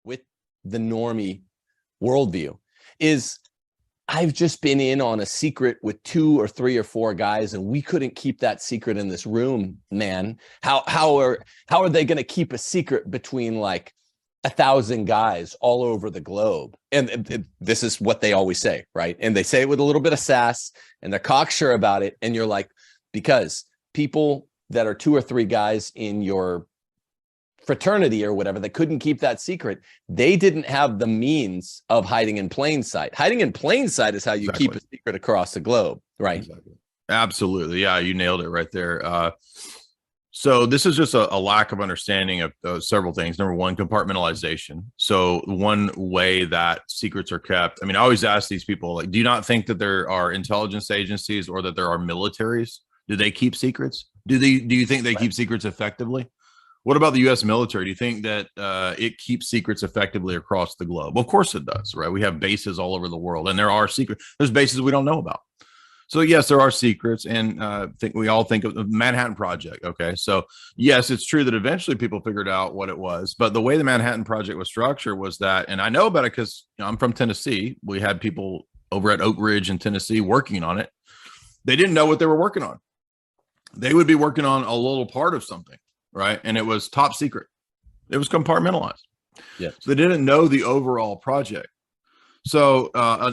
with the normie worldview is I've just been in on a secret with 2 or 3 or 4 guys, and we couldn't keep that secret in this room, man. How are they going to keep a secret between like 1,000 guys all over the globe? And this is what they always say, right? And they say it with a little bit of sass, and they're cocksure about it. And you're like, because people that are 2 or 3 guys in your fraternity or whatever that couldn't keep that secret, they didn't have the means of hiding in plain sight. Hiding in plain sight is how you keep a secret across the globe, right? Exactly. Absolutely. Yeah, you nailed it right there. So this is just a lack of understanding of several things. Number one, compartmentalization. So one way that secrets are kept, I mean, I always ask these people, like, do you not think that there are intelligence agencies or that there are militaries? Do they keep secrets? Do you think they keep secrets effectively? What about the U.S. military? Do you think that it keeps secrets effectively across the globe? Well, of course it does, right? We have bases all over the world, and there are secrets. There's bases we don't know about. So yes, there are secrets, and we all think of the Manhattan Project. Okay, so yes, it's true that eventually people figured out what it was, but the way the Manhattan Project was structured was that, and I know about it because I'm from Tennessee. We had people over at Oak Ridge in Tennessee working on it. They didn't know what they were working on. They would be working on a little part of something, right? And it was top secret. It was compartmentalized. Yeah. So they didn't know the overall project. So,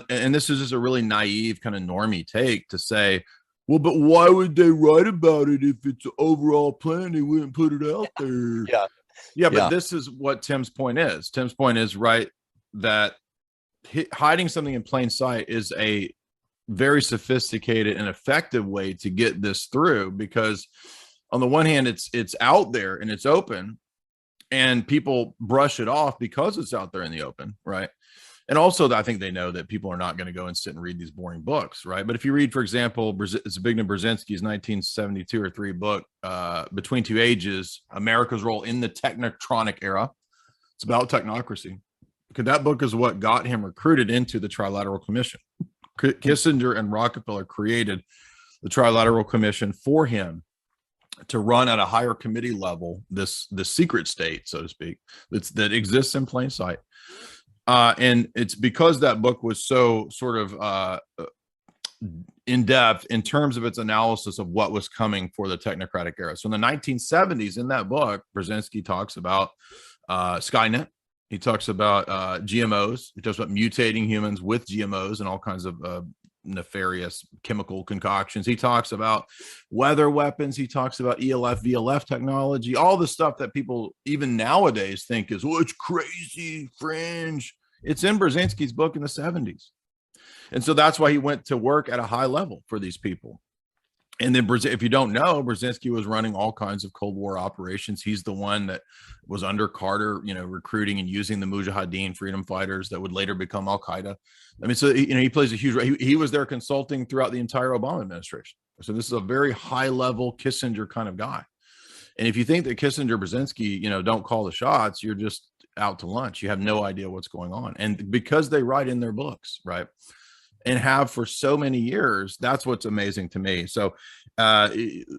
and this is just a really naive kind of normie take to say, well, but why would they write about it if it's an overall plan? They wouldn't put it out there. Yeah. But this is what Tim's point is. Tim's point is, right, that hiding something in plain sight is a very sophisticated and effective way to get this through, because on the one hand, it's out there and it's open, and people brush it off because it's out there in the open, right? And also, I think they know that people are not going to go and sit and read these boring books, right? But if you read, for example, Zbigniew Brzezinski's 1972 or 3 book, Between Two Ages, America's Role in the Technocratic Era, it's about technocracy. Because that book is what got him recruited into the Trilateral Commission. Kissinger and Rockefeller created the Trilateral Commission for him to run at a higher committee level, the secret state, so to speak, that exists in plain sight. And it's because that book was so sort of in depth in terms of its analysis of what was coming for the technocratic era. So in the 1970s, in that book, Brzezinski talks about Skynet. He talks about GMOs. He talks about mutating humans with GMOs and all kinds of nefarious chemical concoctions. He talks about weather weapons. He talks about ELF, VLF technology, all the stuff that people even nowadays think is, well, it's crazy, fringe. It's in Brzezinski's book in the 70s. And so that's why he went to work at a high level for these people. And then, if you don't know, Brzezinski was running all kinds of Cold War operations. He's the one that was under Carter, recruiting and using the Mujahideen freedom fighters that would later become Al Qaeda. I mean, so he plays a huge role. He was there consulting throughout the entire Obama administration. So this is a very high level Kissinger kind of guy. And if you think that Kissinger, Brzezinski, don't call the shots, you're just out to lunch. You have no idea what's going on. And because they write in their books, right, and have for so many years, that's what's amazing to me. So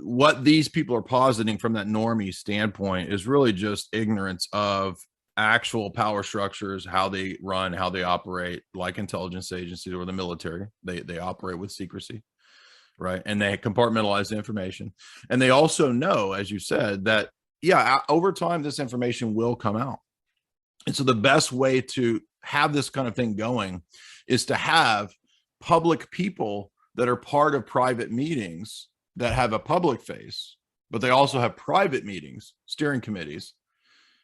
what these people are positing from that normie standpoint is really just ignorance of actual power structures, how they run, how they operate, like intelligence agencies or the military. They operate with secrecy, right? And they compartmentalize the information. And they also know, as you said, that, over time, this information will come out. And so the best way to have this kind of thing going is to have public people that are part of private meetings that have a public face, but they also have private meetings, steering committees.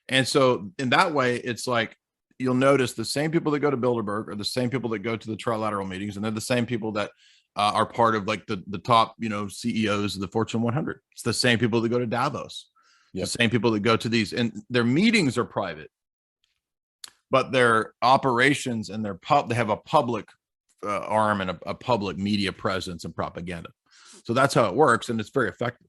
And so in that way, it's like, you'll notice the same people that go to Bilderberg are the same people that go to the trilateral meetings. And they're the same people that are part of like the top, CEOs of the Fortune 100. It's the same people that go to Davos. Yep. The same people that go to these, and their meetings are private, but their operations and they have a public arm and a public media presence and propaganda. So that's how it works, and it's very effective.